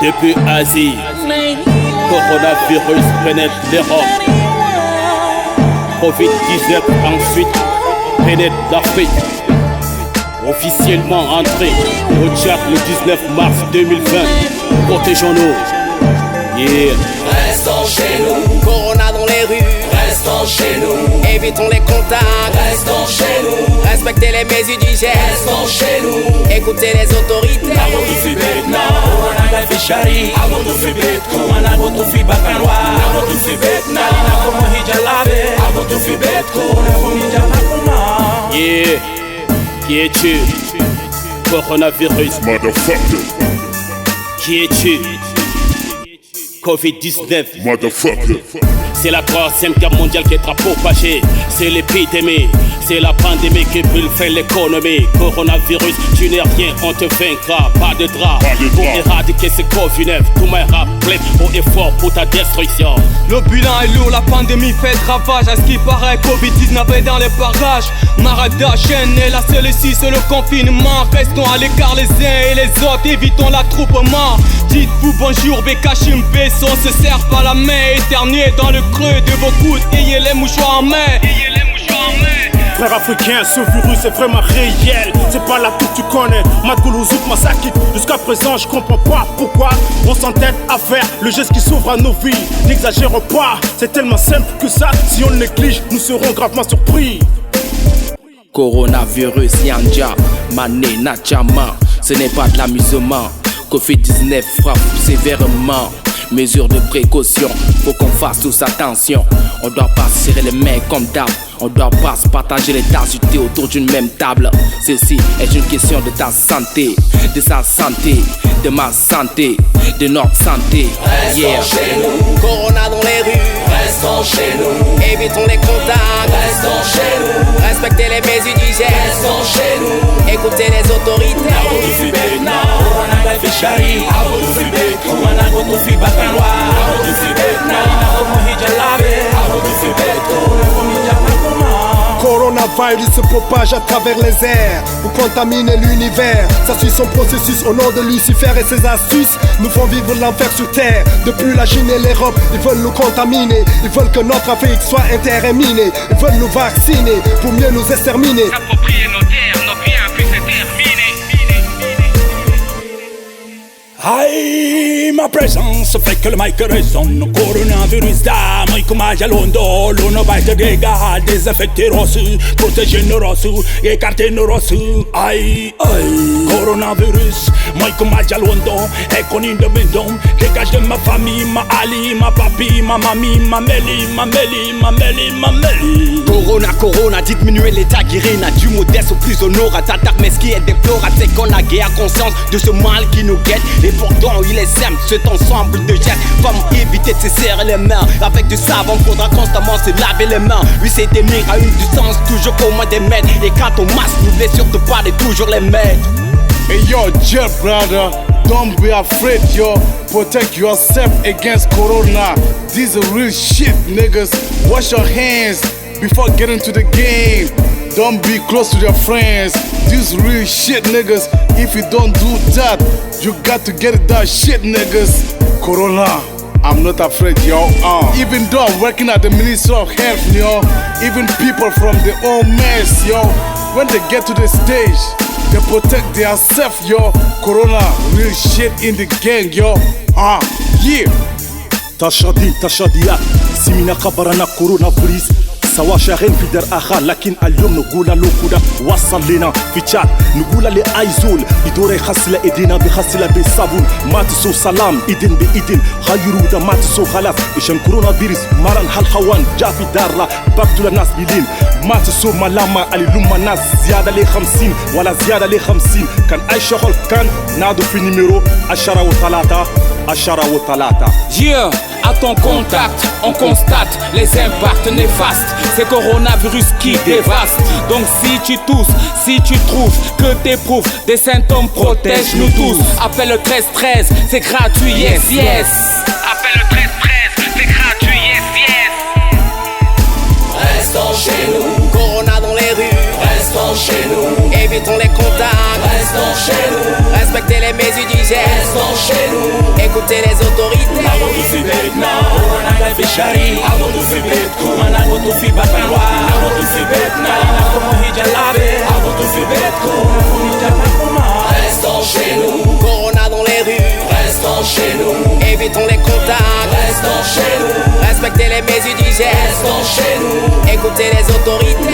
Depuis Asie, coronavirus pénètre l'Europe. Covid-19 ensuite pénètre l'Afrique. Officiellement entré au Tchad le 19 mars 2020. Protégeons-nous. Yeah. Restons chez nous. Corona dans les rues. Restons chez nous. Évitons les contacts. Restons chez nous. Respectez les mesures d'hygiène. Restons chez nous. Écoutez les autorités. Yeah. Qui es-tu? Coronavirus. Motherfucker. Qui es-tu? Covid-19. Motherfucker. C'est la troisième guerre mondiale qui est propagée. C'est l'épidémie, c'est la pandémie qui fait l'économie. Coronavirus, tu n'es rien, on te vaincra. Pas de drap pour éradiquer ce Covid-19. Tout m'a rappelé au effort pour ta destruction. Le bilan est lourd, la pandémie fait ravage. À ce qui paraît, Covid-19 est dans les parages. Marada chaîne et la seule issue c'est le confinement. Restons à l'écart les uns et les autres, évitons l'attroupement. Dites-vous bonjour, Bekashim Besson. Se serre par la main, éternué dans le creux de vos coudes. Ayez les mouchoirs en main. Frère africain, ce virus est vraiment réel. C'est pas la toute tu connais. Matgoulouzouk Masaki. Jusqu'à présent, je comprends pas pourquoi on s'entête à faire le geste qui s'ouvre à nos vies. N'exagère pas, c'est tellement simple que ça. Si on le néglige, nous serons gravement surpris. Coronavirus, Yanja, Mané, Nachama. Ce n'est pas de l'amusement. Covid-19 frappe sévèrement. Mesures de précaution, faut qu'on fasse tous attention. On doit pas serrer les mains comme d'hab. On doit pas se partager les tasses du thé autour d'une même table. Ceci est une question de ta santé, de sa santé, de ma santé, de notre santé. Restons chez nous. Corona dans les rues. Restons chez nous. Évitons les contacts. Restons chez nous. Respectez les mesures d'hygiène. Restons chez nous. Écoutez les autorités. Coronavirus se propage à travers les airs pour contaminer l'univers. Ça suit son processus au nom de Lucifer et ses astuces nous font vivre l'enfer sur terre. Depuis la Chine et l'Europe, ils veulent nous contaminer. Ils veulent que notre Afrique soit interminée. Ils veulent nous vacciner pour mieux nous exterminer. S'approprier nos terres, nos biens puissent terminer. Aïe, ma présence fait que le mic résonne. Coronavirus da, moi comme à Jalondo. L'on va te dégager, désinfecter rosseux, protéger nos rosseux, écarter nos rosseux. Aïe, aïe, coronavirus, moi comme à Jalondo. Est connu de mes dons, dégage de ma famille, ma Ali, ma papi, ma mamie, ma Mélie, ma Mélie, ma Mélie, ma Mélie. Corona, diminuer l'état guérina. Du modeste au plus honorable. Mais ce qui est déplorable, c'est qu'on a guère conscience de ce mal qui nous guette. Et pourtant il est simple, cet ensemble de gestes. Comment éviter de se serrer les mains. Avec du savon, faudra constamment se laver les mains. Oui, c'est tenir à une distance, toujours au moins des mètres. Et quant au masque, n'oubliez surtout pas de toujours les mettre. Hey yo, Jeff brother, don't be afraid yo. Protect yourself against corona. This is real shit niggas. Wash your hands before getting to the game. Don't be close to your friends. This real shit niggas. If you don't do that, you got to get that shit niggas. Corona, I'm not afraid yo. Even though I'm working at the Ministry of Health yo, even people from the OMS yo, when they get to the stage, they protect themselves yo. Corona, real shit in the gang yo. Yeah. تشاديات سمينا خبرنا كورونا فيروس سوا شاغين في در آخر لكن اليوم نقول له كده وصل لنا في تشات نقول لأيزول يدور يغسل ايدينا بغسل بالصابون ما تسو سلام ايدين بايدين غيروا ده ما تسو خلاص عشان كورونا فيروس مرن هالخوان جا في دارنا بقتل الناس بلين ما تسو ملاما علي لما ناس زيادة ل 50 ولا زيادة ل 50 كان اي شغل كان نادو في نيميرو 10 و3 Yeah, à ton contact, on constate les impacts néfastes. C'est coronavirus qui dévaste. Donc si tu tousses, si tu trouves que t'éprouves des symptômes, protège-nous tous. Appelle le 1313, c'est gratuit, yes, yes. Appelle le 1313, c'est gratuit, yes, yes. Restons chez nous. Corona dans les rues. Restons chez nous. Évitons les contacts. Restons chez nous. Respectez les mesures d'hygiène. Restons chez nous. écoutez les autorités. Restons chez nous. Corona dans les rues. Restons chez nous. Évitons les contacts. Restons chez nous. Respectez les mesures d'hygiène. Restons chez nous. Écoutez les autorités.